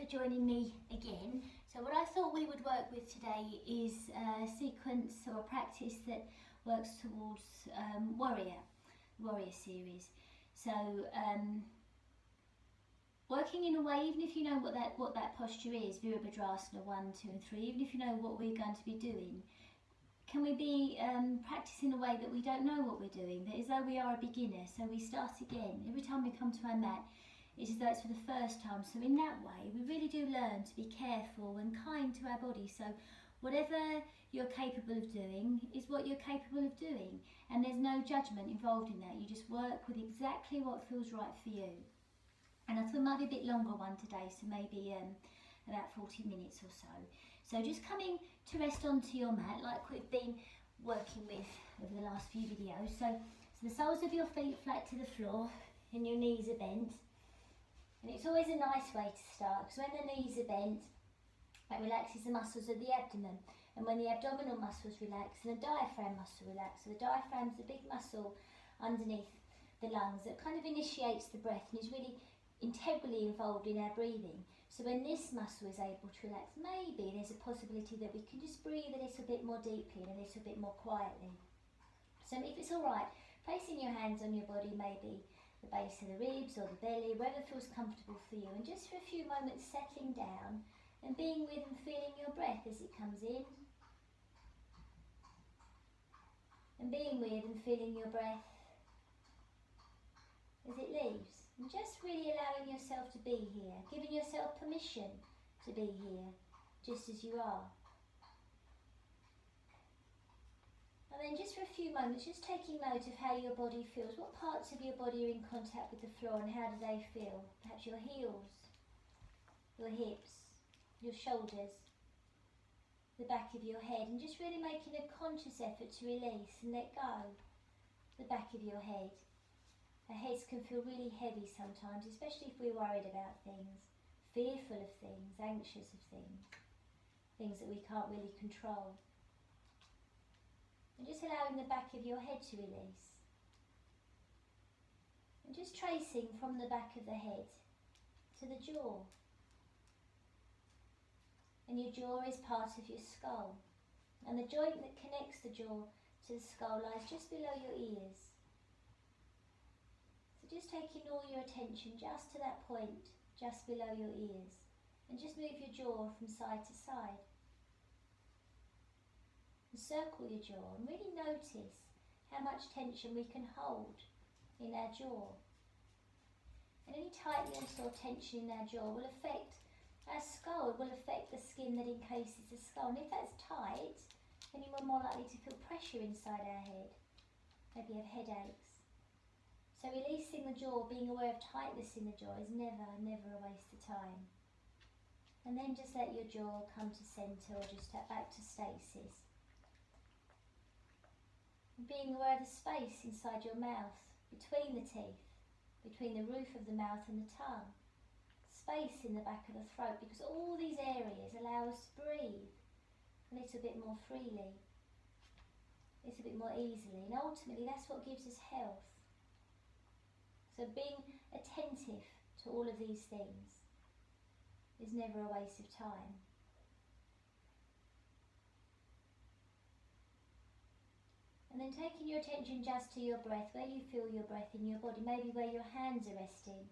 joining me again. So what I thought we would work with today is a sequence or a practice that works towards warrior series. So working in a way, even if you know what that posture is, Virabhadrasana 1, 2 and 3, even if you know what we're going to be doing, can we be practicing in a way that we don't know what we're doing, that as though we are a beginner, so we start again. Every time we come to our mat, it's as though it's for the first time. So in that way, we really do learn to be careful and kind to our body. So whatever you're capable of doing is what you're capable of doing. And there's no judgment involved in that. You just work with exactly what feels right for you. And I thought it might be a bit longer one today, so maybe about 40 minutes or so. So just coming to rest onto your mat like we've been working with over the last few videos. So the soles of your feet flat to the floor and your knees are bent. And it's always a nice way to start, because when the knees are bent, that relaxes the muscles of the abdomen. And when the abdominal muscles relax, and the diaphragm muscle relax. So the diaphragm's the big muscle underneath the lungs that kind of initiates the breath and is really integrally involved in our breathing. So when this muscle is able to relax, maybe there's a possibility that we can just breathe a little bit more deeply and a little bit more quietly. So if it's all right, placing your hands on your body, maybe the base of the ribs or the belly, wherever feels comfortable for you, and just for a few moments settling down and being with and feeling your breath as it comes in, and being with and feeling your breath as it leaves, and just really allowing yourself to be here, giving yourself permission to be here just as you are. And then just for a few moments, just taking note of how your body feels. What parts of your body are in contact with the floor and how do they feel? Perhaps your heels, your hips, your shoulders, the back of your head, and just really making a conscious effort to release and let go the back of your head. Our heads can feel really heavy sometimes, especially if we're worried about things, fearful of things, anxious of things, things that we can't really control. And just allowing the back of your head to release. And just tracing from the back of the head to the jaw. And your jaw is part of your skull. And the joint that connects the jaw to the skull lies just below your ears. So just taking all your attention just to that point, just below your ears. And just move your jaw from side to side. Circle your jaw and really notice how much tension we can hold in our jaw. And any tightness or tension in our jaw will affect our skull, will affect the skin that encases the skull. And if that's tight, then you're more likely to feel pressure inside our head. Maybe you have headaches. So releasing the jaw, being aware of tightness in the jaw is never a waste of time. And then just let your jaw come to centre or just tap back to stasis. Being aware of the space inside your mouth, between the teeth, between the roof of the mouth and the tongue, space in the back of the throat, because all these areas allow us to breathe a little bit more freely, a little bit more easily, and ultimately that's what gives us health. So being attentive to all of these things is never a waste of time. And then taking your attention just to your breath, where you feel your breath in your body, maybe where your hands are resting.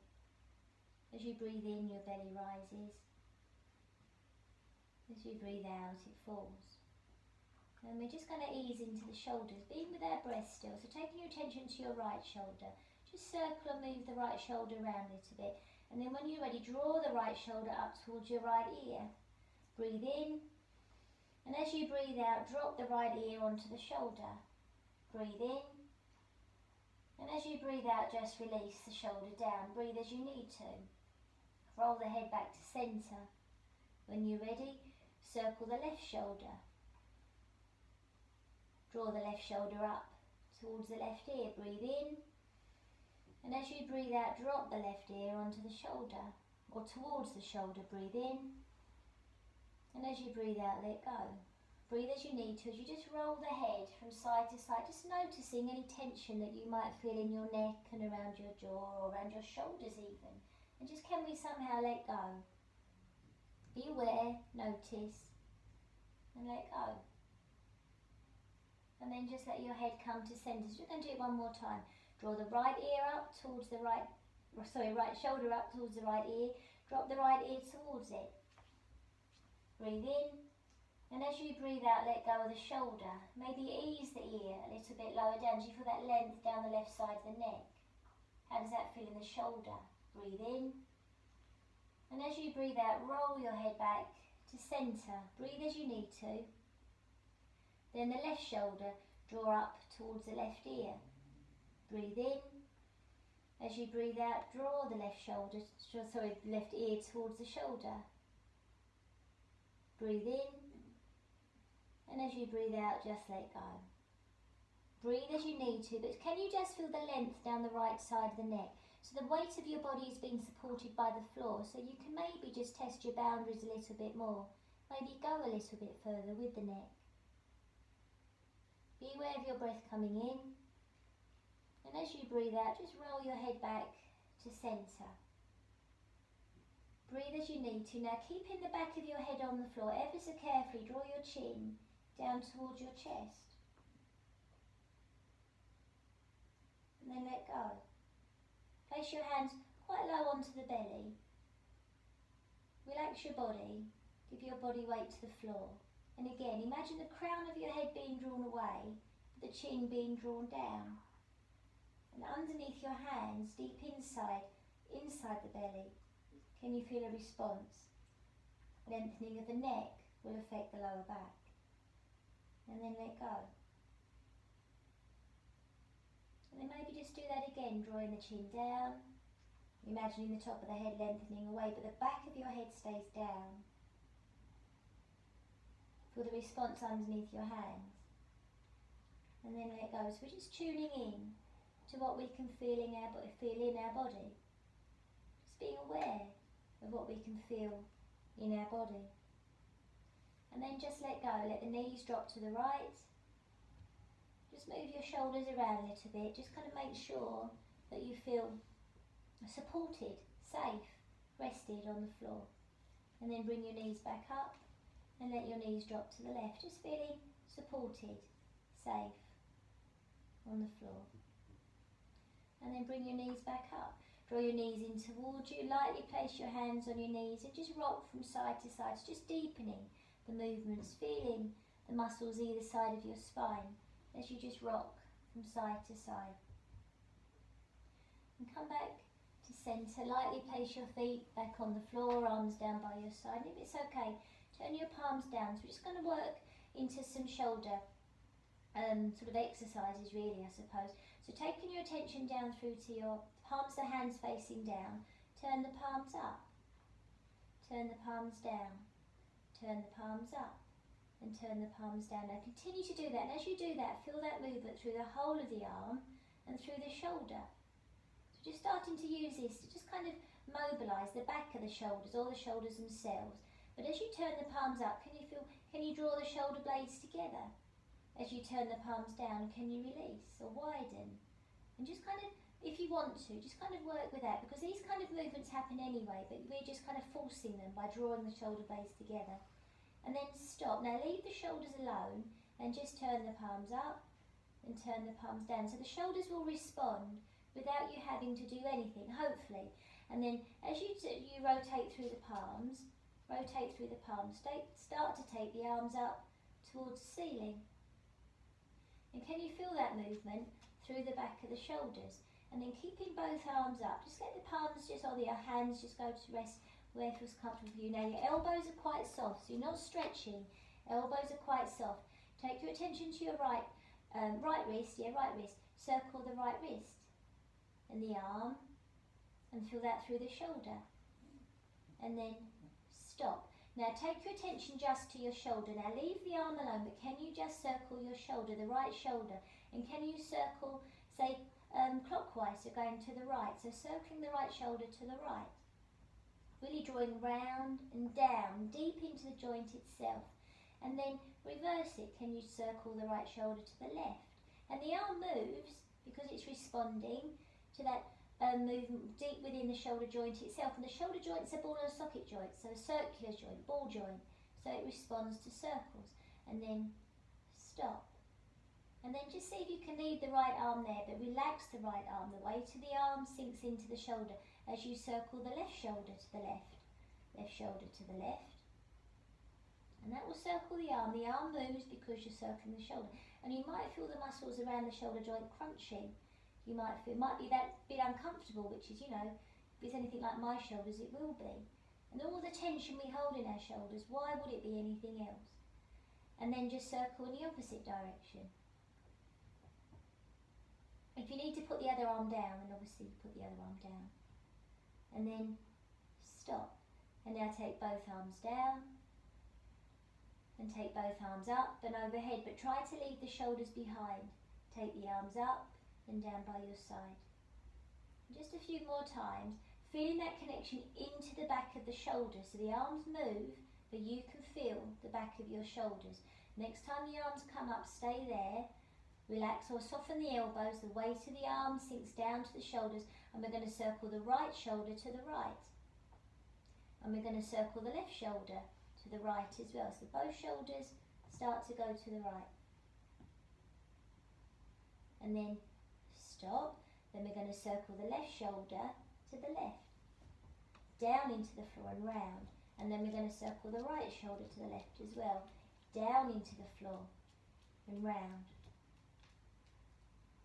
As you breathe in, your belly rises. As you breathe out, it falls. And we're just going to ease into the shoulders, being with our breath still. So taking your attention to your right shoulder, just circle and move the right shoulder around a little bit. And then when you're ready, draw the right shoulder up towards your right ear. Breathe in. And as you breathe out, drop the right ear onto the shoulder. Breathe in, and as you breathe out, just release the shoulder down. Breathe as you need to. Roll the head back to centre. When you're ready, circle the left shoulder. Draw the left shoulder up towards the left ear. Breathe in, and as you breathe out, drop the left ear onto the shoulder, or towards the shoulder. Breathe in, and as you breathe out, let go. Breathe as you need to, as you just roll the head from side to side, just noticing any tension that you might feel in your neck and around your jaw or around your shoulders even. And just can we somehow let go? Be aware, notice, and let go. And then just let your head come to centre. So we're going to do it one more time. Draw the right ear up towards the right shoulder up towards the right ear. Drop the right ear towards it. Breathe in. And as you breathe out, let go of the shoulder. Maybe ease the ear a little bit lower down. Do you feel that length down the left side of the neck? How does that feel in the shoulder? Breathe in. And as you breathe out, roll your head back to centre. Breathe as you need to. Then the left shoulder, draw up towards the left ear. Breathe in. As you breathe out, draw the left ear towards the shoulder. Breathe in. And as you breathe out, just let go. Breathe as you need to, but can you just feel the length down the right side of the neck? So the weight of your body is being supported by the floor, so you can maybe just test your boundaries a little bit more. Maybe go a little bit further with the neck. Be aware of your breath coming in. And as you breathe out, just roll your head back to centre. Breathe as you need to. Now keeping the back of your head on the floor, ever so carefully draw your chin down towards your chest. And then let go. Place your hands quite low onto the belly. Relax your body. Give your body weight to the floor. And again, imagine the crown of your head being drawn away, the chin being drawn down. And underneath your hands, deep inside the belly, can you feel a response? Lengthening of the neck will affect the lower back. And then let go. And then maybe just do that again, drawing the chin down, imagining the top of the head lengthening away, but the back of your head stays down. Feel the response underneath your hands. And then let go. So we're just tuning in to what we can feel in our body. Just being aware of what we can feel in our body. And then just let go. Let the knees drop to the right. Just move your shoulders around a little bit. Just kind of make sure that you feel supported, safe, rested on the floor. And then bring your knees back up and let your knees drop to the left. Just feeling supported, safe on the floor. And then bring your knees back up. Draw your knees in towards you. Lightly place your hands on your knees and just rock from side to side. So just deepening the movements, feeling the muscles either side of your spine as you just rock from side to side. And come back to centre. Lightly place your feet back on the floor, arms down by your side. And if it's okay, turn your palms down. So we're just going to work into some shoulder sort of exercises really, I suppose. So taking your attention down through to your palms, the hands facing down. Turn the palms up. Turn the palms down. Turn the palms up. And turn the palms down. Now continue to do that, and as you do that, feel that movement through the whole of the arm and through the shoulder. So just starting to use this to just kind of mobilise the back of the shoulders or the shoulders themselves. But as you turn the palms up, can you draw the shoulder blades together? As you turn the palms down, can you release or widen? And just kind of, if you want to, just kind of work with that, because these kind of movements happen anyway, but we're just kind of forcing them by drawing the shoulder blades together. And then stop. Now leave the shoulders alone and just turn the palms up and turn the palms down. So the shoulders will respond without you having to do anything, hopefully. And then as you rotate through the palms, start to take the arms up towards the ceiling. And can you feel that movement through the back of the shoulders? And then keeping both arms up, just let the palms or your hands just go to rest where it feels comfortable for you. Now your elbows are quite soft, so you're not stretching. Elbows are quite soft. Take your attention to your right wrist. Circle the right wrist and the arm, and feel that through the shoulder. And then stop. Now take your attention just to your shoulder. Now leave the arm alone, but can you just circle your shoulder, the right shoulder? And can you circle, say, clockwise, so going to the right. So circling the right shoulder to the right. Really drawing round and down, deep into the joint itself. And then reverse it. Can you circle the right shoulder to the left? And the arm moves because it's responding to that movement deep within the shoulder joint itself. And the shoulder joint's a ball and socket joint, so a circular joint, ball joint. So it responds to circles. And then stop. And then just see if you can leave the right arm there, but relax the right arm. The weight of the arm sinks into the shoulder as you circle the left shoulder to the left shoulder to the left. And that will circle the arm. The arm moves because you're circling the shoulder. And you might feel the muscles around the shoulder joint crunching. You might feel, it might be that bit uncomfortable, which is, you know, if it's anything like my shoulders, it will be. And all the tension we hold in our shoulders, why would it be anything else? And then just circle in the opposite direction. If you need to put the other arm down, then obviously put the other arm down. And then stop. And now take both arms down. And take both arms up and overhead, but try to leave the shoulders behind. Take the arms up and down by your side. Just a few more times, feeling that connection into the back of the shoulders. So the arms move, but you can feel the back of your shoulders. Next time the arms come up, stay there. Relax or soften the elbows, the weight of the arm sinks down to the shoulders, and we're going to circle the right shoulder to the right. And we're going to circle the left shoulder to the right as well. So both shoulders start to go to the right. And then stop. Then we're going to circle the left shoulder to the left. Down into the floor and round. And then we're going to circle the right shoulder to the left as well. Down into the floor and round.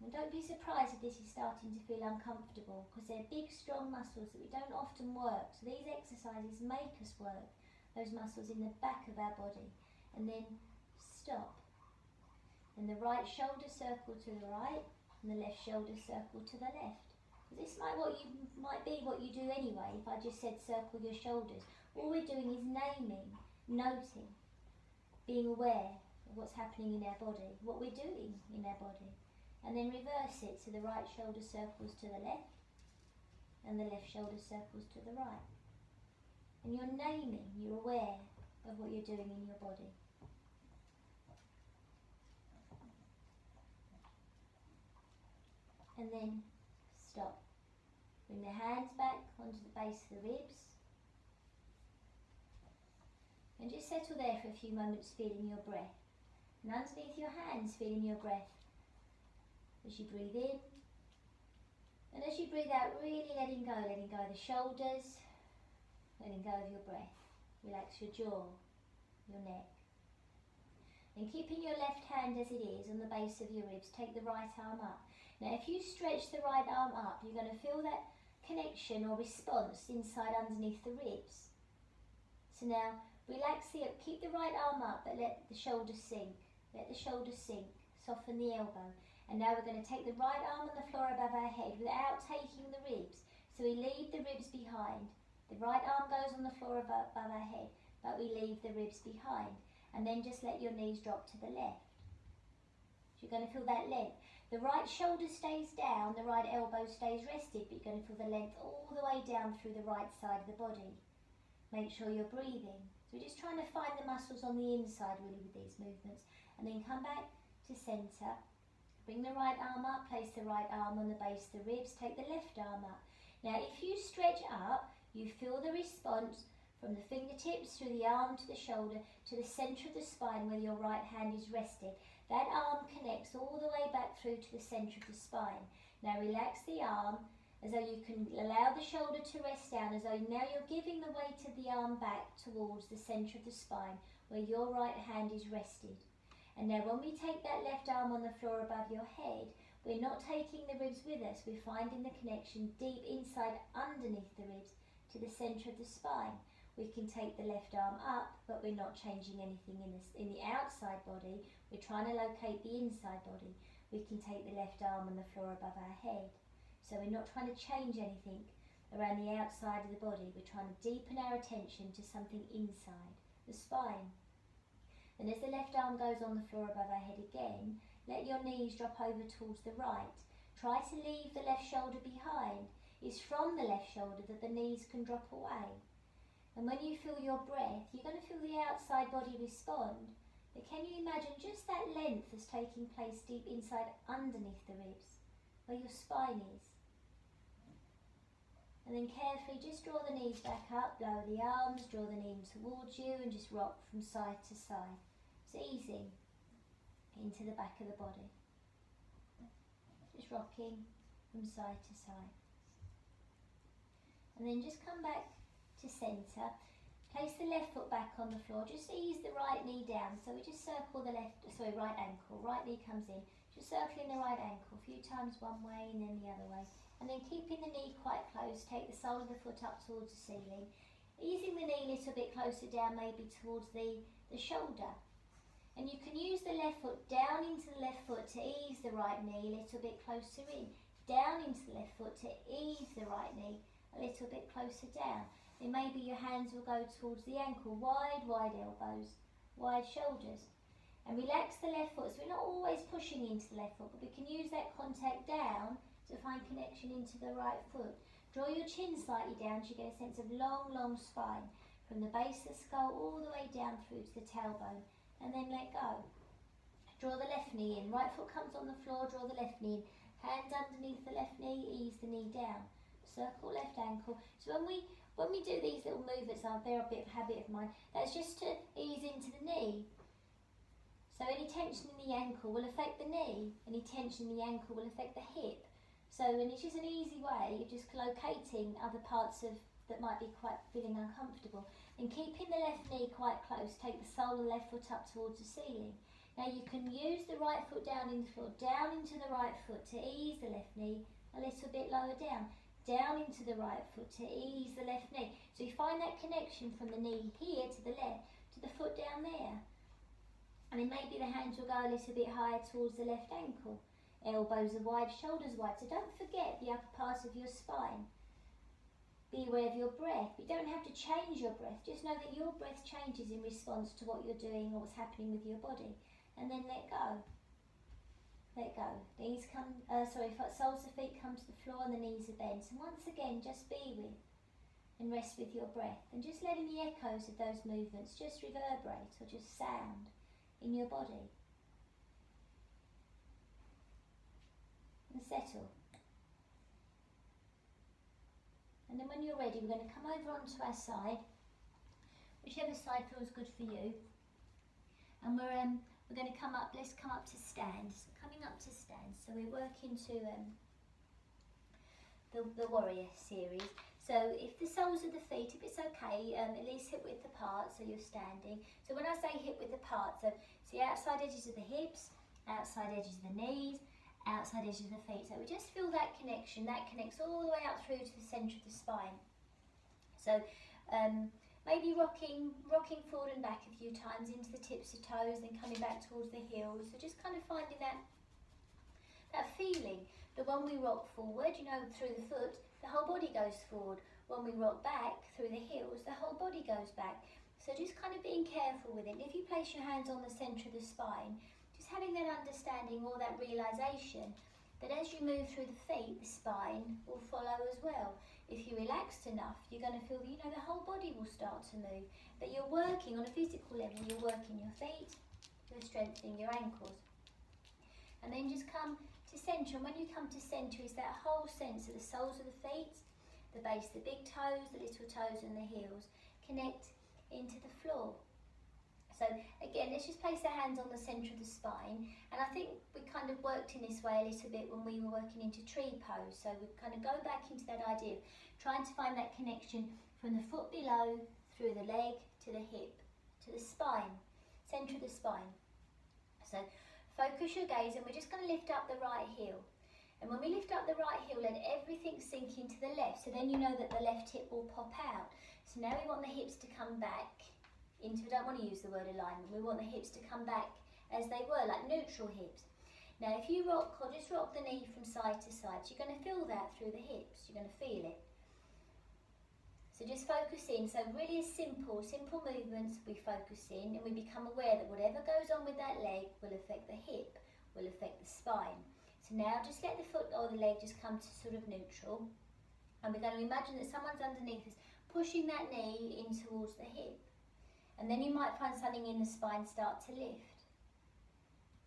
And don't be surprised if this is starting to feel uncomfortable, because they're big, strong muscles that we don't often work. So these exercises make us work those muscles in the back of our body. And then stop. And the right shoulder circle to the right, and the left shoulder circle to the left. This might be what you do anyway. If I just said circle your shoulders, all we're doing is naming, noting, being aware of what's happening in our body, what we're doing in our body. And then reverse it, so the right shoulder circles to the left and the left shoulder circles to the right. And you're naming, you're aware of what you're doing in your body. And then stop. Bring the hands back onto the base of the ribs. And just settle there for a few moments, feeling your breath. And underneath your hands, feeling your breath. As you breathe in, and as you breathe out, really letting go of the shoulders, letting go of your breath. Relax your jaw, your neck. And keeping your left hand as it is on the base of your ribs, take the right arm up. Now if you stretch the right arm up, you're going to feel that connection or response inside underneath the ribs. So now relax keep the right arm up, but let the shoulders sink. Let the shoulders sink, soften the elbow. And now we're going to take the right arm on the floor above our head without taking the ribs. So we leave the ribs behind. The right arm goes on the floor above our head, but we leave the ribs behind. And then just let your knees drop to the left. So you're going to feel that length. The right shoulder stays down, the right elbow stays rested, but you're going to feel the length all the way down through the right side of the body. Make sure you're breathing. So we're just trying to find the muscles on the inside really with these movements. And then come back to centre. Bring the right arm up, place the right arm on the base of the ribs, take the left arm up. Now if you stretch up, you feel the response from the fingertips through the arm to the shoulder to the centre of the spine where your right hand is rested. That arm connects all the way back through to the centre of the spine. Now relax the arm as though you can allow the shoulder to rest down, as though now you're giving the weight of the arm back towards the centre of the spine where your right hand is rested. And now when we take that left arm on the floor above your head, we're not taking the ribs with us, we're finding the connection deep inside underneath the ribs to the centre of the spine. We can take the left arm up, but we're not changing anything in the outside body, we're trying to locate the inside body. We can take the left arm on the floor above our head. So we're not trying to change anything around the outside of the body, we're trying to deepen our attention to something inside, the spine. And as the left arm goes on the floor above our head again, let your knees drop over towards the right. Try to leave the left shoulder behind. It's from the left shoulder that the knees can drop away. And when you feel your breath, you're going to feel the outside body respond. But can you imagine just that length that's taking place deep inside underneath the ribs, where your spine is? And then carefully just draw the knees back up, lower the arms, draw the knee towards you and just rock from side to side. It's easy into the back of the body. Just rocking from side to side. And then just come back to centre. Place the left foot back on the floor. Just ease the right knee down. So we just circle the right ankle. Right knee comes in. Just circling the right ankle a few times one way and then the other way. And then keeping the knee quite close, take the sole of the foot up towards the ceiling. Easing the knee a little bit closer down, maybe towards the shoulder. And you can use the left foot down into the left foot to ease the right knee a little bit closer in. Down into the left foot to ease the right knee a little bit closer down. Then maybe your hands will go towards the ankle, wide elbows, wide shoulders. And relax the left foot, so we're not always pushing into the left foot, but we can use that contact down to find connection into the right foot. Draw your chin slightly down so you get a sense of long spine from the base of the skull all the way down through to the tailbone, and then let go. Draw the left knee in, right foot comes on the floor, draw the left knee in, hands underneath the left knee, ease the knee down, circle left ankle. So when we do these little movements, they're a bit of a habit of mine, that's just to ease into the knee. So any tension in the ankle will affect the knee, any tension in the ankle will affect the hip. So, and it's just an easy way of just locating other parts of that might be quite feeling uncomfortable. And keeping the left knee quite close, take the sole of the left foot up towards the ceiling. Now you can use the right foot down in the floor, down into the right foot to ease the left knee a little bit lower down. Down into the right foot to ease the left knee. So you find that connection from the knee here to the left, to the foot down there. And then maybe the hands will go a little bit higher towards the left ankle. Elbows are wide, shoulders wide. So don't forget the upper part of your spine. Be aware of your breath. You don't have to change your breath. Just know that your breath changes in response to what you're doing or what's happening with your body. And then let go. Let go. Knees come, soles of feet come to the floor and the knees are bent. And once again, just be with and rest with your breath. And just letting the echoes of those movements just reverberate or just sound in your body. And settle. And then when you're ready, we're going to come over onto our side, whichever side feels good for you. And we're going to come up, let's come up to stand. So coming up to stand, so we're working to the warrior series. So if the soles of the feet, if it's okay, at least hip width apart, so you're standing. So when I say hip width apart, so the outside edges of the hips, outside edges of the knees, outside edges of the feet. So we just feel that connection. That connects all the way up through to the centre of the spine. So maybe rocking forward and back a few times into the tips of toes, then coming back towards the heels. So just kind of finding that feeling that when we rock forward, through the foot, the whole body goes forward. When we rock back through the heels, the whole body goes back. So just kind of being careful with it. And if you place your hands on the centre of the spine, having that understanding or that realisation that as you move through the feet, the spine will follow as well. If you're relaxed enough, you're going to feel that the whole body will start to move. But you're working on a physical level, you're working your feet, you're strengthening your ankles. And then just come to centre, and when you come to centre, is that whole sense of the soles of the feet, the base, the big toes, the little toes and the heels connect into the floor. So again, let's just place our hands on the centre of the spine, and I think we kind of worked in this way a little bit when we were working into tree pose. So we kind of go back into that idea of trying to find that connection from the foot below, through the leg, to the hip, to the spine, centre of the spine. So focus your gaze, and we're just going to lift up the right heel. And when we lift up the right heel, let everything sink into the left, so then you know that the left hip will pop out. So now we want the hips to come back into, I don't want to use the word alignment, we want the hips to come back as they were, like neutral hips. Now if you rock, or just rock the knee from side to side, so you're going to feel that through the hips, you're going to feel it. So just focus in, so really simple movements, we focus in and we become aware that whatever goes on with that leg will affect the hip, will affect the spine. So now just let the foot or the leg just come to sort of neutral, and we're going to imagine that someone's underneath us, pushing that knee in towards the hip. And then you might find something in the spine start to lift.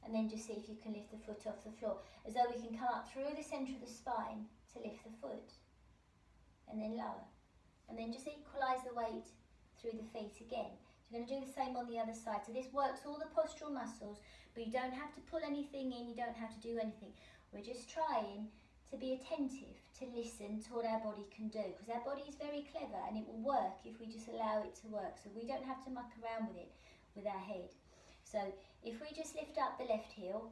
And then just see if you can lift the foot off the floor, as though we can come up through the centre of the spine to lift the foot. and then lower. And then just equalise the weight through the feet again. So you're going to do the same on the other side. So this works all the postural muscles, but you don't have to pull anything in, you don't have to do anything. We're just trying to be attentive, to listen to what our body can do, because our body is very clever and it will work if we just allow it to work. So we don't have to muck around with it with our head. So if we just lift up the left heel,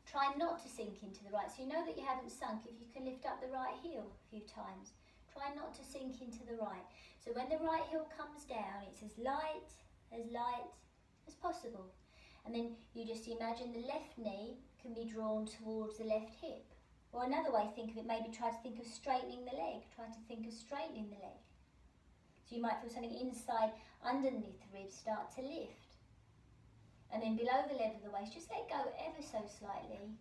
try not to sink into the right. So you know that you haven't sunk if you can lift up the right heel a few times. Try not to sink into the right. So when the right heel comes down, it's as light as possible. And then you just imagine the left knee can be drawn towards the left hip. Or another way, think of it, maybe try to think of straightening the leg. Try to think of straightening the leg. So you might feel something inside, underneath the ribs start to lift. And then below the level of the waist, just let go ever so slightly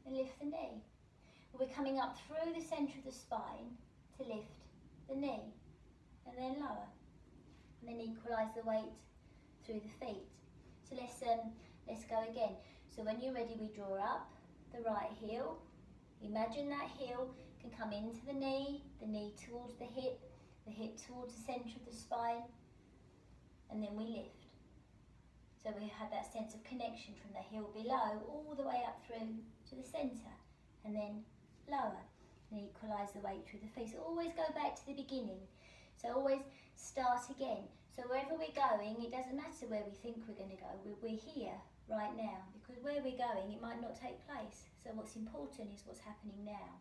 and lift the knee. We're coming up through the centre of the spine to lift the knee, and then lower, and then equalise the weight through the feet. So let's go again. So when you're ready, we draw up the right heel. Imagine that heel can come into the knee towards the hip towards the centre of the spine, and then we lift. So we have that sense of connection from the heel below all the way up through to the centre, and then lower. And equalise the weight through the feet. So always go back to the beginning. So always start again. So wherever we're going, it doesn't matter where we think we're going to go. We're here right now, because where we're going, it might not take place. So what's important is what's happening now.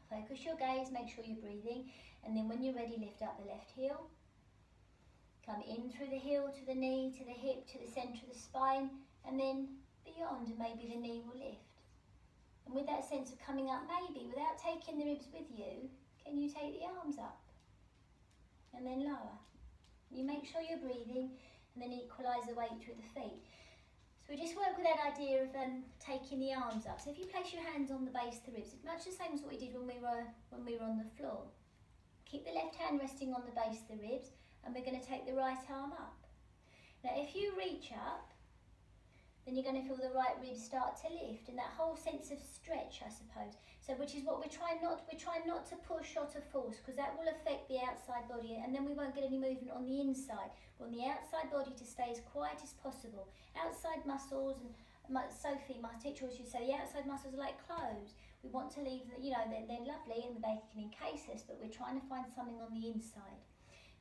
Focus your gaze, make sure you're breathing, and then when you're ready, lift up the left heel. Come in through the heel to the knee, to the hip, to the centre of the spine, and then beyond, and maybe the knee will lift. And with that sense of coming up, maybe, without taking the ribs with you, can you take the arms up? And then lower. You make sure you're breathing, and then equalise the weight through the feet. So we just work with that idea of taking the arms up. So if you place your hands on the base of the ribs, it's much the same as what we did when we were on the floor. Keep the left hand resting on the base of the ribs, and we're going to take the right arm up. Now if you reach up, then you're going to feel the right ribs start to lift, and that whole sense of stretch, I suppose. So which is what we're trying not to push or to force, because that will affect the outside body, and then we won't get any movement on the inside. We want the outside body to stay as quiet as possible. Outside muscles, and Sophie, my teacher, always used to say the outside muscles are like clothes. We want to leave, they're lovely and they can encase us, but we're trying to find something on the inside.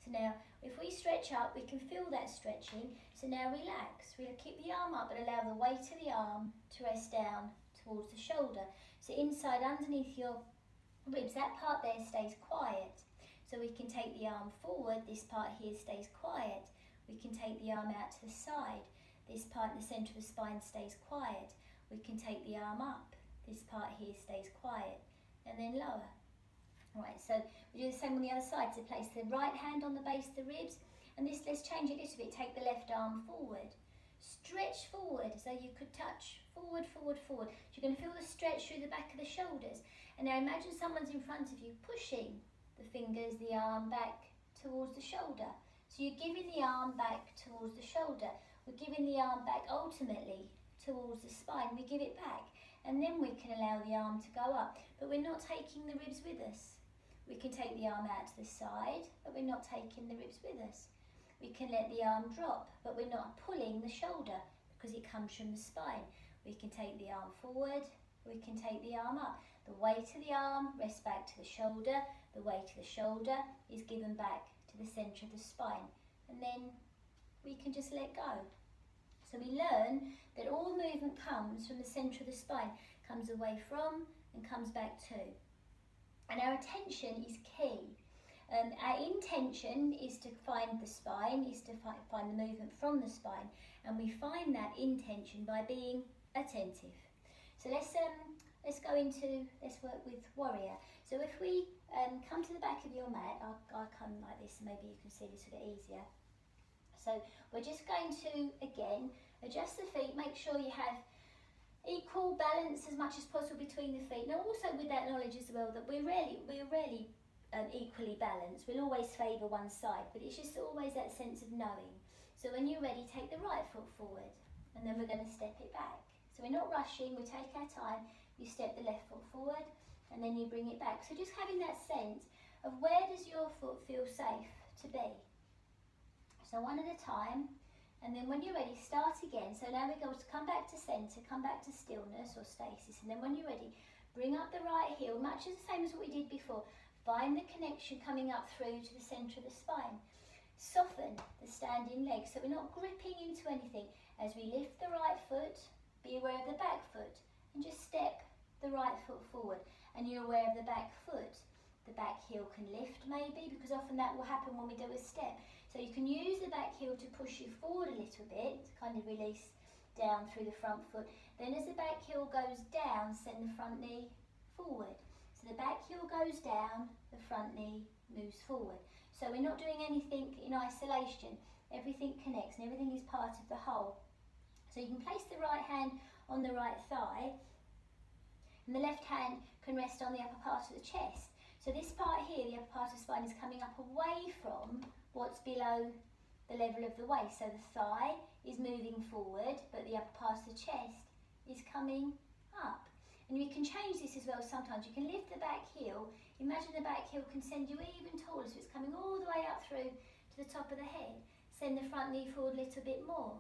So now, if we stretch up, we can feel that stretching. So now relax. We'll keep the arm up, but allow the weight of the arm to rest down towards the shoulder. So inside, underneath your ribs, that part there stays quiet. So we can take the arm forward. This part here stays quiet. We can take the arm out to the side. This part in the centre of the spine stays quiet. We can take the arm up. This part here stays quiet, and then lower. Alright, so we do the same on the other side. So place the right hand on the base of the ribs, and this, let's change it a little bit. Take the left arm forward. Stretch forward, so you could touch forward, forward, forward. So you're going to feel the stretch through the back of the shoulders. And now imagine someone's in front of you, pushing the fingers, the arm back towards the shoulder. So you're giving the arm back towards the shoulder. We're giving the arm back ultimately towards the spine. We give it back, and then we can allow the arm to go up. But we're not taking the ribs with us. We can take the arm out to the side, but we're not taking the ribs with us. We can let the arm drop, but we're not pulling the shoulder because it comes from the spine. We can take the arm forward, we can take the arm up. The weight of the arm rests back to the shoulder, the weight of the shoulder is given back to the centre of the spine, and then we can just let go. So we learn that all movement comes from the centre of the spine, comes away from and comes back to. And our attention is key. Our intention is to find the spine, is to find the movement from the spine, and we find that intention by being attentive. So let's work with warrior. So if we come to the back of your mat, I'll come like this, so maybe you can see this a bit easier. So we're just going to, again, adjust the feet, make sure you have equal balance as much as possible between the feet. Now also with that knowledge as well that we're rarely equally balanced. We'll always favour one side, but it's just always that sense of knowing. So when you're ready, take the right foot forward, and then we're going to step it back. So we're not rushing, we take our time. You step the left foot forward, and then you bring it back. So just having that sense of where does your foot feel safe to be. So one at a time, and then when you're ready, start again. So now we go to come back to centre, come back to stillness or stasis, and then when you're ready, bring up the right heel, much as the same as what we did before. Find the connection coming up through to the centre of the spine. Soften the standing leg, so we're not gripping into anything. As we lift the right foot, be aware of the back foot, and just step the right foot forward. And you're aware of the back foot. The back heel can lift maybe, because often that will happen when we do a step. So you can use the back heel to push you forward a little bit, to kind of release down through the front foot. Then as the back heel goes down, send the front knee forward. So the back heel goes down, the front knee moves forward. So we're not doing anything in isolation. Everything connects and everything is part of the whole. So you can place the right hand on the right thigh, and the left hand can rest on the upper part of the chest. So this part here, the upper part of the spine, is coming up away from what's below the level of the waist. So the thigh is moving forward, but the upper part of the chest is coming up. And you can change this as well sometimes. You can lift the back heel. Imagine the back heel can send you even taller, so it's coming all the way up through to the top of the head. Send the front knee forward a little bit more.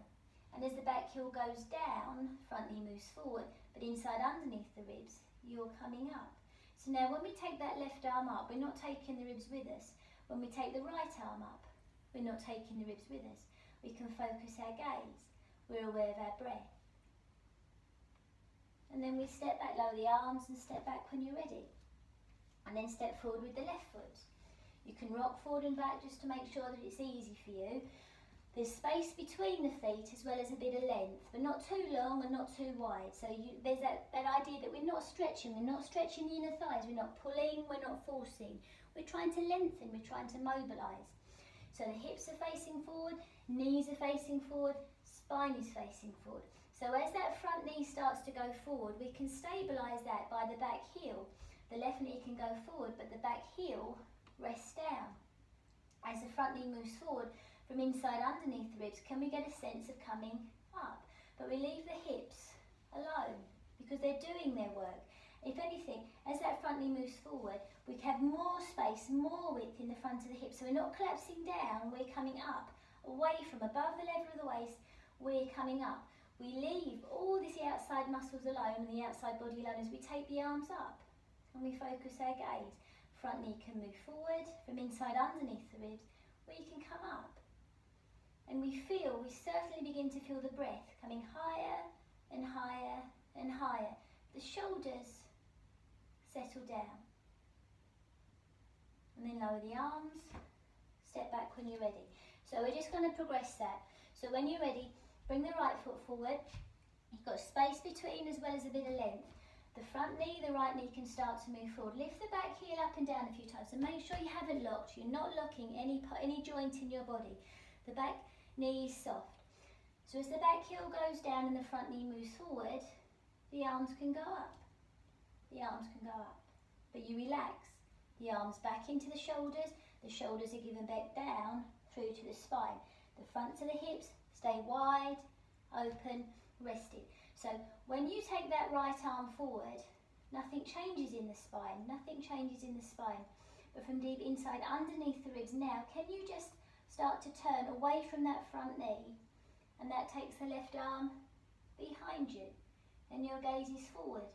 And as the back heel goes down, front knee moves forward, but inside underneath the ribs, you're coming up. So now when we take that left arm up, we're not taking the ribs with us. When we take the right arm up, we're not taking the ribs with us. We can focus our gaze. We're aware of our breath. And then we step back, lower the arms and step back when you're ready. And then step forward with the left foot. You can rock forward and back just to make sure that it's easy for you. There's space between the feet as well as a bit of length, but not too long and not too wide. So there's that idea that we're not stretching the inner thighs, we're not pulling, we're not forcing. We're trying to lengthen, we're trying to mobilise. So the hips are facing forward, knees are facing forward, spine is facing forward. So as that front knee starts to go forward, we can stabilise that by the back heel. The left knee can go forward, but the back heel rests down. As the front knee moves forward, from inside underneath the ribs, can we get a sense of coming up? But we leave the hips alone because they're doing their work. If anything, as that front knee moves forward, we have more space, more width in the front of the hips. So we're not collapsing down, we're coming up, away from above the level of the waist, we're coming up. We leave all these outside muscles alone and the outside body alone as we take the arms up and we focus our gaze. Front knee can move forward, from inside underneath the ribs, we can come up. And we certainly begin to feel the breath coming higher and higher and higher. The shoulders settle down. And then lower the arms, step back when you're ready. So we're just going to progress that. So when you're ready, bring the right foot forward. You've got space between as well as a bit of length. The front knee, the right knee can start to move forward. Lift the back heel up and down a few times and make sure you haven't locked. You're not locking any joint in your body. The back knee is soft. So as the back heel goes down and the front knee moves forward, the arms can go up. The arms can go up. But you relax. The arms back into the shoulders are given back down through to the spine. The front to the hips stay wide, open, rested. So when you take that right arm forward, nothing changes in the spine, nothing changes in the spine. But from deep inside underneath the ribs now, can you just start to turn away from that front knee, and that takes the left arm behind you and your gaze is forward.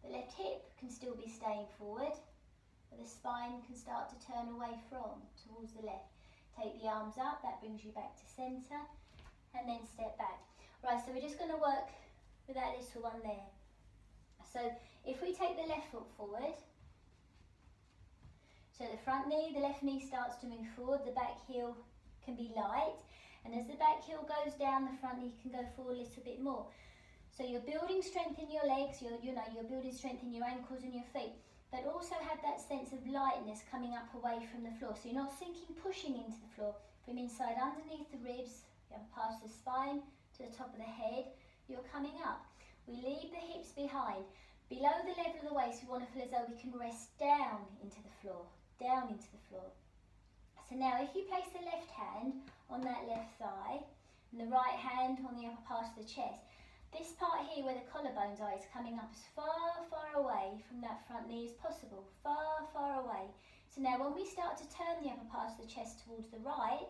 The left hip can still be staying forward, but the spine can start to turn away from towards the left. Take the arms up, that brings you back to centre, and then step back. Right, so we're just going to work with that little one there. So if we take the left foot forward, so the front knee, the left knee starts to move forward, the back heel can be light, and as the back heel goes down, the front knee can go forward a little bit more. So you're building strength in your legs, you're building strength in your ankles and your feet, but also have that sense of lightness coming up away from the floor. So you're not sinking, pushing into the floor. From inside underneath the ribs, past the spine to the top of the head, you're coming up. We leave the hips behind. Below the level of the waist, we want to feel as though we can rest down into the floor, down into the floor. So now if you place the left hand on that left thigh and the right hand on the upper part of the chest, this part here where the collarbones are is coming up as far, far away from that front knee as possible, far, far away. So now when we start to turn the upper part of the chest towards the right,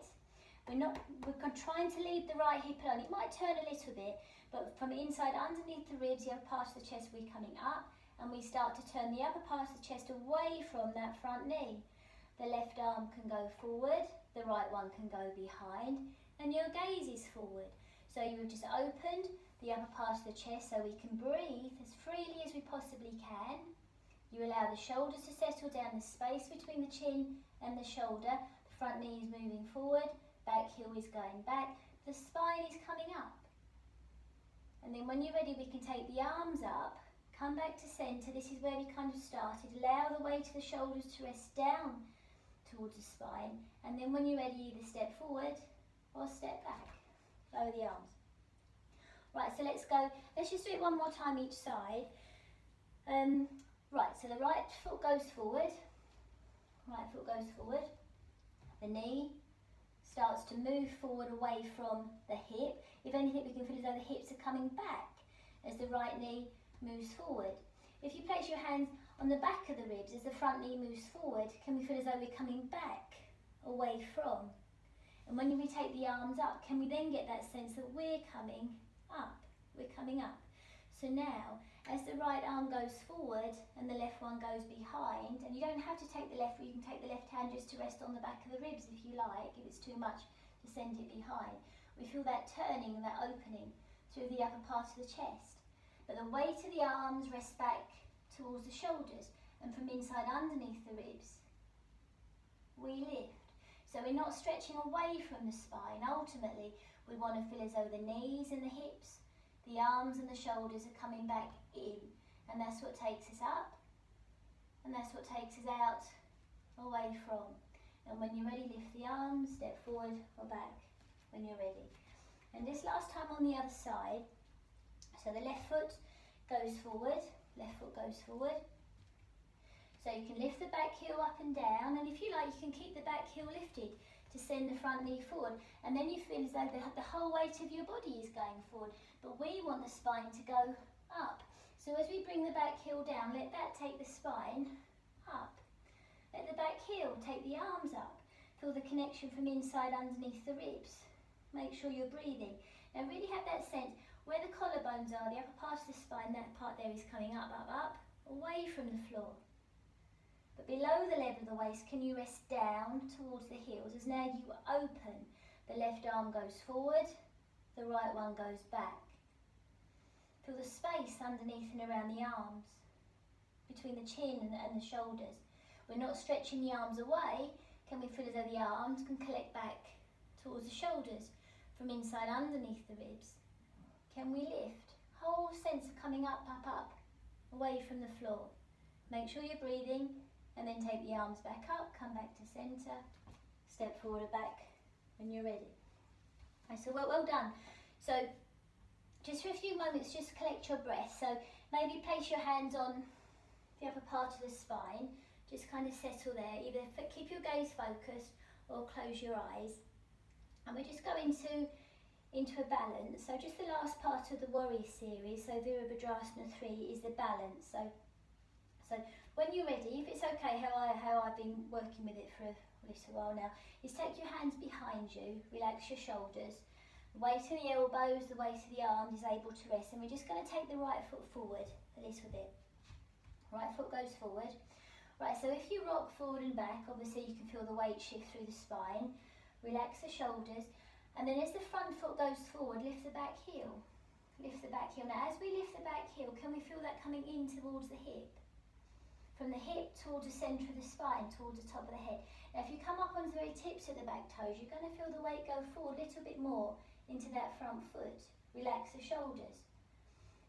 we're trying to leave the right hip alone. It might turn a little bit, but from inside underneath the ribs, the upper part of the chest, we're coming up, and we start to turn the upper part of the chest away from that front knee. The left arm can go forward, the right one can go behind, and your gaze is forward. So you've just opened the upper part of the chest so we can breathe as freely as we possibly can. You allow the shoulders to settle down, the space between the chin and the shoulder. The front knee is moving forward, back heel is going back, the spine is coming up. And then when you're ready, we can take the arms up, come back to centre. This is where we kind of started. Allow the weight of the shoulders to rest down towards the spine. And then when you're ready, either step forward or step back. Lower the arms. Right, so let's go. Let's just do it one more time each side. Right, so the right foot goes forward. Right foot goes forward. The knee starts to move forward away from the hip. If anything, we can feel as though the hips are coming back as the right knee moves forward. If you place your hands on the back of the ribs as the front knee moves forward, can we feel as though we're coming back away from? And when we take the arms up, can we then get that sense that we're coming up? We're coming up. So now, as the right arm goes forward and the left one goes behind, and you don't have to take the left, you can take the left hand just to rest on the back of the ribs if you like, if it's too much to send it behind. We feel that turning and that opening through the upper part of the chest. But the weight of the arms rests back towards the shoulders, and from inside underneath the ribs, we lift. So we're not stretching away from the spine. Ultimately, we want to feel as though the knees and the hips, the arms and the shoulders are coming back in, and that's what takes us up, and that's what takes us out, away from. And when you're ready, lift the arms, step forward or back when you're ready. And this last time on the other side, so the left foot goes forward, left foot goes forward. So you can lift the back heel up and down, and if you like, you can keep the back heel lifted to send the front knee forward, and then you feel as though the whole weight of your body is going forward, but we want the spine to go up. So as we bring the back heel down, let that take the spine up. Let the back heel take the arms up. Feel the connection from inside underneath the ribs. Make sure you're breathing. Now really have that sense where the collarbones are, the upper part of the spine, that part there is coming up, up, up, away from the floor. But below the level of the waist, can you rest down towards the heels as now you open. The left arm goes forward, the right one goes back. Feel the space underneath and around the arms, between the chin and the shoulders. We're not stretching the arms away. Can we feel as though the arms can collect back towards the shoulders from inside underneath the ribs? Can we lift? Whole sense of coming up, up, up, away from the floor. Make sure you're breathing, and then take the arms back up, come back to centre, step forward or back when you're ready. Okay, so well done. So just for a few moments, just collect your breath. So maybe place your hands on the upper part of the spine, just kind of settle there, either keep your gaze focused or close your eyes. And we just go into a balance. So just the last part of the Warrior series, so Virabhadrasana 3 is the balance. So when you're ready, if it's okay, how I've been working with it for a little while now, is take your hands behind you, relax your shoulders, the weight of the elbows, the weight of the arms is able to rest, and we're just going to take the right foot forward a little bit. Right foot goes forward. Right, so if you rock forward and back, obviously you can feel the weight shift through the spine, relax the shoulders, and then as the front foot goes forward, lift the back heel. Lift the back heel. Now as we lift the back heel, can we feel that coming in towards the hip? From the hip towards the centre of the spine, towards the top of the head. Now if you come up onto the very tips of the back toes, you're going to feel the weight go forward a little bit more into that front foot. Relax the shoulders.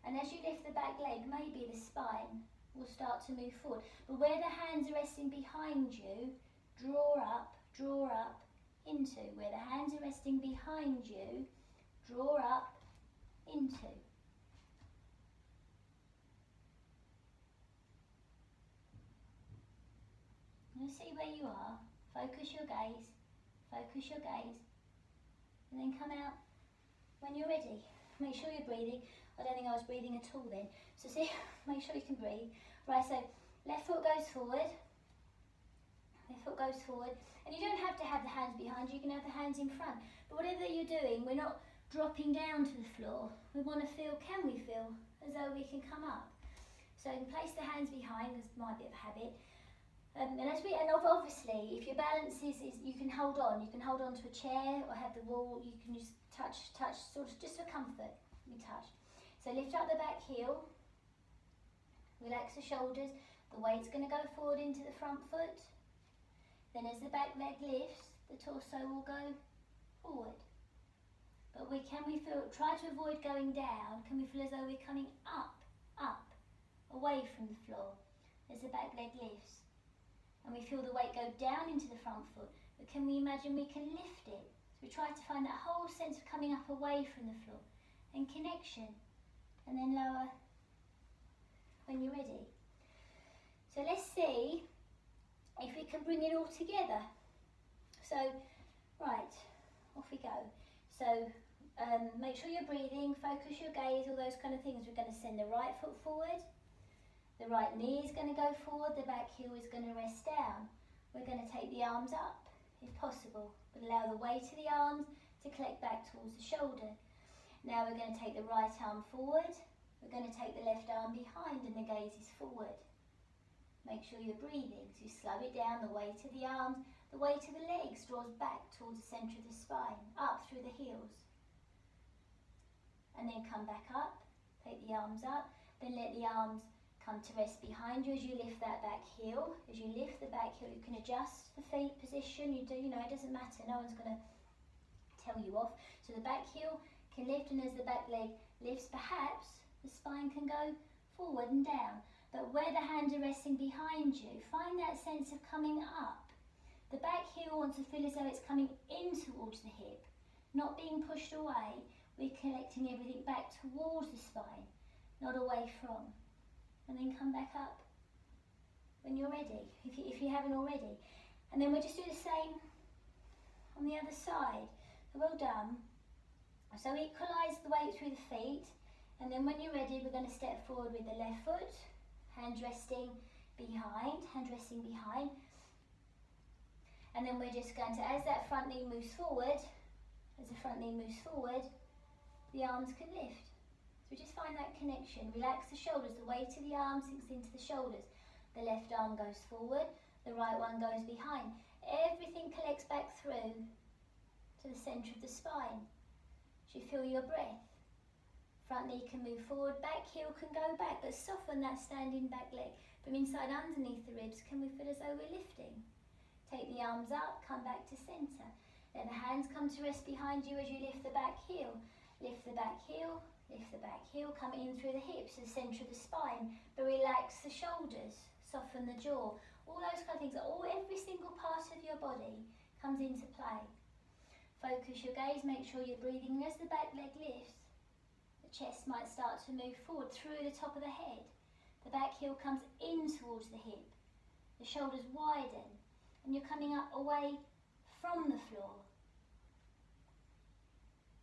And as you lift the back leg, maybe the spine will start to move forward. But where the hands are resting behind you, draw up into. Where the hands are resting behind you, draw up into. Now see where you are, focus your gaze, and then come out when you're ready. Make sure you're breathing. I don't think I was breathing at all then. So see, make sure you can breathe. Right, so left foot goes forward, goes forward. And you don't have to have the hands behind you, you can have the hands in front. But whatever you're doing, we're not dropping down to the floor. We want to feel, can we feel as though we can come up? So you can place the hands behind, this might be a habit. And obviously, if your balance is you can hold on to a chair or have the wall, you can just touch, sort of just for comfort, you touch. So lift up the back heel, relax the shoulders, the weight's going to go forward into the front foot. Then as the back leg lifts, the torso will go forward. But try to avoid going down. Can we feel as though we're coming up, away from the floor as the back leg lifts? And we feel the weight go down into the front foot, but can we imagine we can lift it? So we try to find that whole sense of coming up away from the floor and connection, and then lower when you're ready. So let's see if we can bring it all together. So, right, off we go. So make sure you're breathing, focus your gaze, all those kind of things. We're going to send the right foot forward. The right knee is going to go forward, the back heel is going to rest down. We're going to take the arms up, if possible, but allow the weight of the arms to collect back towards the shoulder. Now we're going to take the right arm forward, we're going to take the left arm behind and the gaze is forward. Make sure you're breathing, so you slow it down, the weight of the arms, the weight of the legs draws back towards the centre of the spine, up through the heels. And then come back up, take the arms up, then let the arms come to rest behind you as you lift that back heel. As you lift the back heel, you can adjust the feet position. It doesn't matter. No one's going to tell you off. So the back heel can lift, and as the back leg lifts, perhaps the spine can go forward and down. But where the hands are resting behind you, find that sense of coming up. The back heel wants to feel as though it's coming in towards the hip, not being pushed away. We're collecting everything back towards the spine, not away from. And then come back up when you're ready, if you haven't already. And then we'll just do the same on the other side. So well done. So equalise the weight through the feet, and then when you're ready, we're going to step forward with the left foot, hands resting behind, and then we're just going to, as that front knee moves forward, the arms can lift. So just find that connection, relax the shoulders, the weight of the arm sinks into the shoulders. The left arm goes forward, the right one goes behind. Everything collects back through to the centre of the spine. As you feel your breath, front knee can move forward, back heel can go back, but soften that standing back leg. From inside underneath the ribs, can we feel as though we're lifting? Take the arms up, come back to centre. Let the hands come to rest behind you as you lift the back heel. Lift the back heel. Lift the back heel, come in through the hips, the centre of the spine, but relax the shoulders, soften the jaw. All those kind of things, every single part of your body comes into play. Focus your gaze, make sure you're breathing. As the back leg lifts, the chest might start to move forward through the top of the head. The back heel comes in towards the hip. The shoulders widen, and you're coming up away from the floor.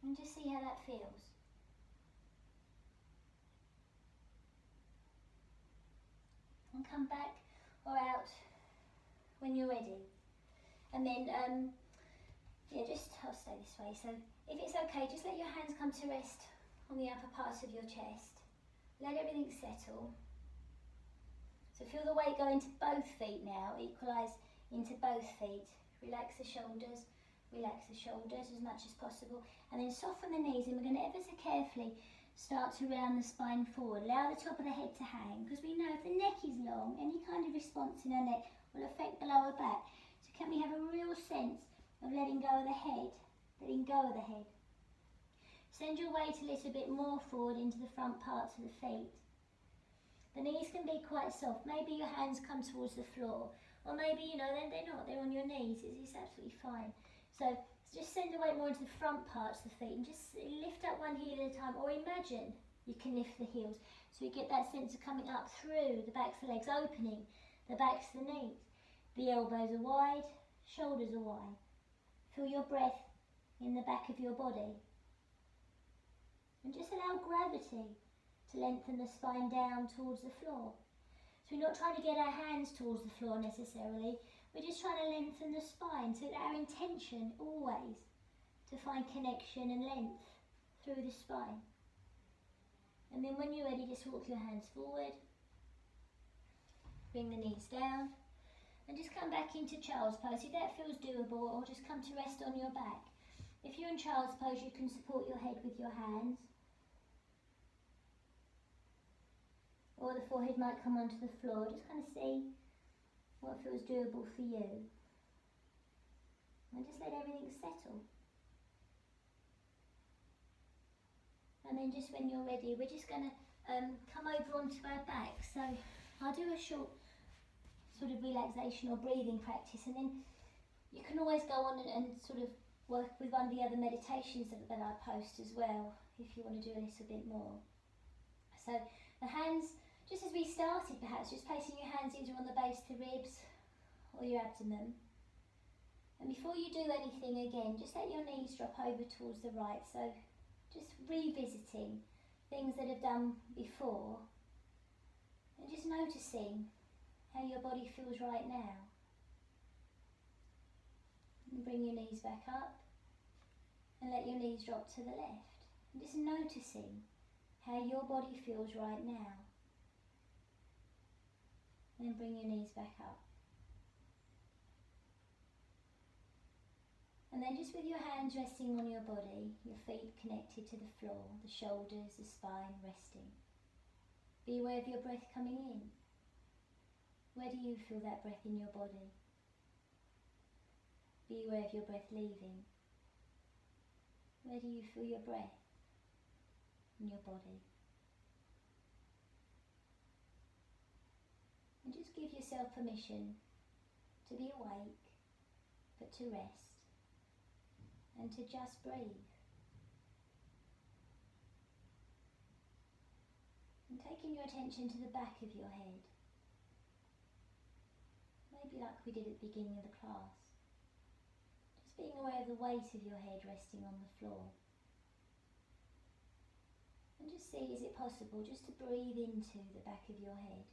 And just see how that feels. And come back or out when you're ready. And then, I'll stay this way. So if it's okay, just let your hands come to rest on the upper part of your chest. Let everything settle. So feel the weight go into both feet now, equalise into both feet. Relax the shoulders as much as possible. And then soften the knees, and we're going to ever so carefully start to round the spine forward. Allow the top of the head to hang, because we know if the neck is long, any kind of response in our neck will affect the lower back. So can we have a real sense of letting go of the head? Send your weight a little bit more forward into the front parts of the feet. The knees can be quite soft. Maybe your hands come towards the floor, or maybe, they're not, they're on your knees. It's absolutely fine. So just send the weight more into the front parts of the feet and just lift up one heel at a time, or imagine you can lift the heels. So you get that sense of coming up through the backs of the legs, opening the backs of the knees. The elbows are wide, shoulders are wide. Feel your breath in the back of your body. And just allow gravity to lengthen the spine down towards the floor. So we're not trying to get our hands towards the floor necessarily. We're just trying to lengthen the spine, so our intention always to find connection and length through the spine. And then when you're ready, just walk your hands forward, bring the knees down, and just come back into child's pose. If that feels doable, or just come to rest on your back. If you're in child's pose, you can support your head with your hands, or the forehead might come onto the floor. Just kind of see what feels doable for you, and just let everything settle. And then just when you're ready, we're just going to come over onto our back. So I'll do a short sort of relaxation or breathing practice, and then you can always go on and sort of work with one of the other meditations that I post as well, if you want to do a little bit more. So the hands, just as we started perhaps, just placing your hands either on the base of the ribs or your abdomen. And before you do anything again, just let your knees drop over towards the right. So just revisiting things that have done before, and just noticing how your body feels right now. And bring your knees back up, and let your knees drop to the left. And just noticing how your body feels right now. And then bring your knees back up. And then just with your hands resting on your body, your feet connected to the floor, the shoulders, the spine resting. Be aware of your breath coming in. Where do you feel that breath in your body? Be aware of your breath leaving. Where do you feel your breath in your body? And just give yourself permission to be awake, but to rest. And to just breathe. And taking your attention to the back of your head. Maybe like we did at the beginning of the class. Just being aware of the weight of your head resting on the floor. And just see, is it possible just to breathe into the back of your head?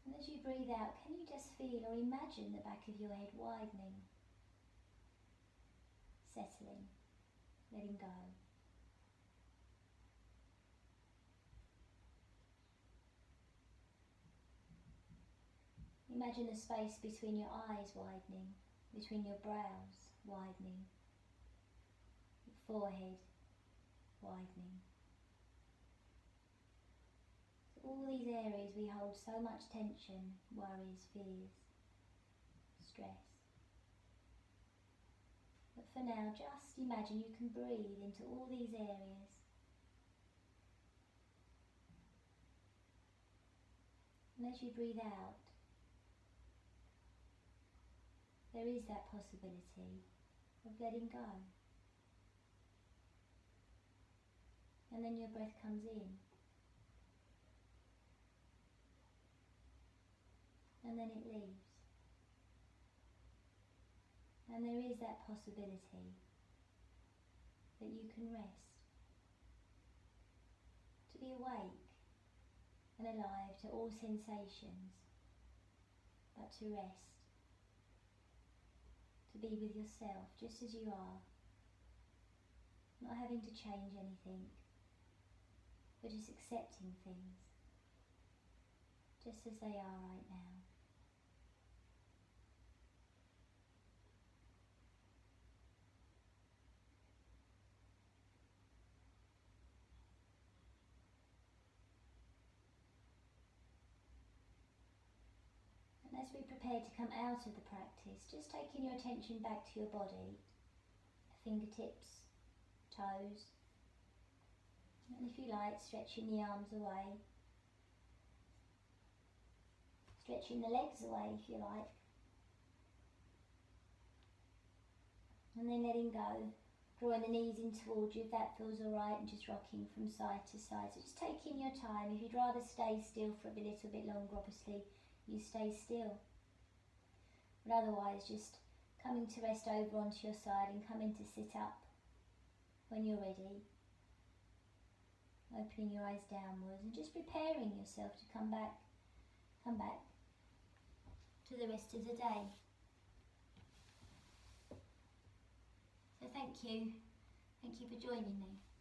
And as you breathe out, can you just feel or imagine the back of your head widening, settling, letting go? Imagine the space between your eyes widening, between your brows widening, your forehead widening. All these areas we hold so much tension, worries, fears, stress. But for now, just imagine you can breathe into all these areas. And as you breathe out, there is that possibility of letting go. And then your breath comes in. And then it leaves. And there is that possibility that you can rest, to be awake and alive to all sensations, but to rest, to be with yourself just as you are, not having to change anything, but just accepting things just as they are right now. As we prepare to come out of the practice, just taking your attention back to your body, fingertips, toes, and if you like, stretching the arms away, stretching the legs away if you like, and then letting go, drawing the knees in towards you if that feels alright, and just rocking from side to side. So just taking your time. If you'd rather stay still for a little bit longer, obviously you stay still, but otherwise just coming to rest over onto your side and coming to sit up when you're ready, opening your eyes downwards and just preparing yourself to come back to the rest of the day. So thank you for joining me.